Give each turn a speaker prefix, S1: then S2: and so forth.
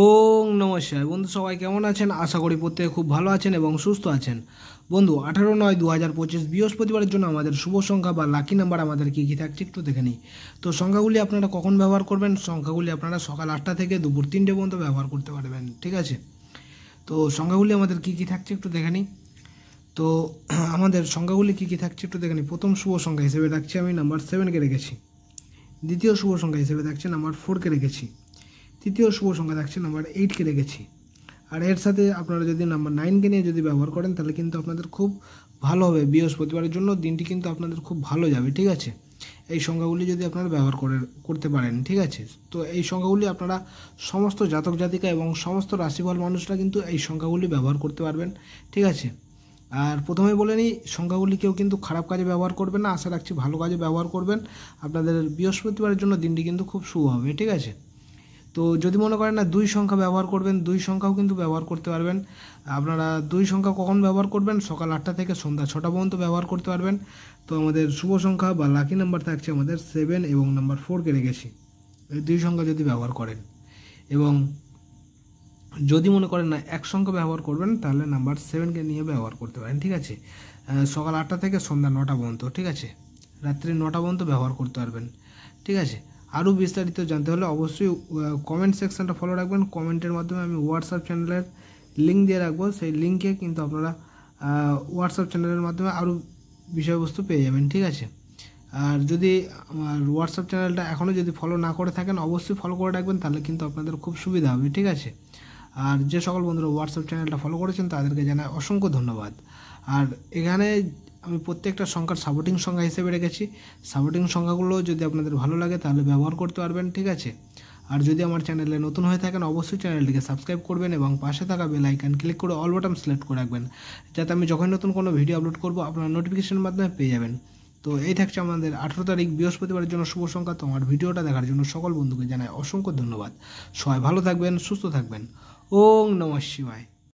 S1: ওং নমঃ শিবায়। বন্ধু সবাই কেমন আছেন? আশা করি প্রত্যেকে খুব ভালো আছেন এবং সুস্থ আছেন। বন্ধু 18/9/2025 বৃহস্পতিবারের জন্য আমাদের শুভ সংখ্যা বা লাকি নাম্বার আমাদের কী কী থাকছে একটু দেখে নিই। তো সংখ্যাগুলি আপনারা কখন ব্যবহার করবেন? সংখ্যাগুলি আপনারা সকাল 8টা থেকে দুপুর 3টে পর্যন্ত ব্যবহার করতে পারবেন, ঠিক আছে? তো সংখ্যাগুলি আমাদের কী কী থাকছে একটু দেখে নিই। তো আমাদের সংখ্যাগুলি কী কী থাকছে একটু দেখে নিই। প্রথম শুভ সংখ্যা হিসেবে রাখছি আমি নাম্বার 7কে রেখেছি। দ্বিতীয় শুভ সংখ্যা হিসেবে থাকছে নাম্বার 4কে রেখেছি। তৃতীয় শুভ সংখ্যা থাকছে নাম্বার 8কে রেখেছি। আর এর সাথে আপনারা যদি নাম্বার 9কে নিয়ে যদি ব্যবহার করেন তাহলে কিন্তু আপনাদের খুব ভালো হবে। বৃহস্পতিবারের জন্য দিনটি কিন্তু আপনাদের খুব ভালো যাবে, ঠিক আছে? এই সংখ্যাগুলি যদি আপনারা ব্যবহার করতে পারেন, ঠিক আছে? তো এই সংখ্যাগুলি আপনারা সমস্ত জাতক জাতিকা এবং সমস্ত রাশিফল মানুষরা কিন্তু এই সংখ্যাগুলি ব্যবহার করতে পারবেন, ঠিক আছে? আর প্রথমে বলে নিই, সংখ্যাগুলি কেউ কিন্তু খারাপ কাজে ব্যবহার করবেন না। আশা রাখছি ভালো কাজে ব্যবহার করবেন। আপনাদের বৃহস্পতিবারের জন্য দিনটি কিন্তু খুব শুভ হবে, ঠিক আছে? তো যদি মনে করেন না 2 সংখ্যা ব্যবহার করবেন, 2 সংখ্যাও কিন্তু ব্যবহার করতে পারবেন। আপনারা 2 সংখ্যা কখন ব্যবহার করবেন? সকাল 8টা থেকে সন্ধ্যা 6টা পর্যন্ত ব্যবহার করতে পারবেন। তো আমাদের শুভ সংখ্যা বা লাকি নাম্বার থাকছে আমাদের 7 এবং নাম্বার 4কে রেখেছি। এই 2 সংখ্যা যদি ব্যবহার করেন এবং যদি মনে করেন না 1 সংখ্যা ব্যবহার করবেন তাহলে নাম্বার 7কে নিয়ে ব্যবহার করতে পারেন, ঠিক আছে? সকাল 8টা থেকে সন্ধ্যা 9টা পর্যন্ত, ঠিক আছে? রাত্রি 9টা পর্যন্ত ব্যবহার করতে পারবেন, ঠিক আছে? আরও বিস্তারিত জানতে হলে অবশ্যই কমেন্ট সেকশনটা ফলো রাখবেন। কমেন্টের মাধ্যমে আমি হোয়াটসঅ্যাপ চ্যানেলের লিঙ্ক দিয়ে রাখবো। সেই লিঙ্কে কিন্তু আপনারা হোয়াটসঅ্যাপ চ্যানেলের মাধ্যমে আরও বিষয়বস্তু পেয়ে যাবেন, ঠিক আছে? আর যদি আমার হোয়াটসঅ্যাপ চ্যানেলটা এখনও যদি ফলো না করে থাকেন অবশ্যই ফলো করে রাখবেন, তাহলে কিন্তু আপনাদের খুব সুবিধা হবে, ঠিক আছে? আর যে সকল বন্ধুরা হোয়াটসঅ্যাপ চ্যানেলটা ফলো করেছেন তাদেরকে জানাই অসংখ্য ধন্যবাদ। আর এখানে আমি প্রত্যেকটা সংখ্যার সাপোর্টিং সংখ্যা হিসেবে রেখেছি। সাপোর্টিং সংখ্যাগুলো যদি আপনাদের ভালো লাগে তাহলে ব্যবহার করতে পারবেন, ঠিক আছে? আর যদি আমার চ্যানেলে নতুন হয়ে থাকেন অবশ্যই চ্যানেলটিকে সাবস্ক্রাইব করবেন এবং পাশে থাকা বেল আইকন ক্লিক করে অল বাটন সিলেক্ট করে রাখবেন, যাতে আমি যখন নতুন কোনো ভিডিও আপলোড করব আপনারা নোটিফিকেশনের মাধ্যমে পেয়ে যাবেন। তো এই থাকছে আমাদের 18 তারিখ বৃহস্পতিবারের জন্য শুভ সংখ্যা। তো আমার ভিডিওটা দেখার জন্য সকল বন্ধুকে জানাই অসংখ্য ধন্যবাদ। সবাই ভালো থাকবেন, সুস্থ থাকবেন। ওং নমঃ শিবায়।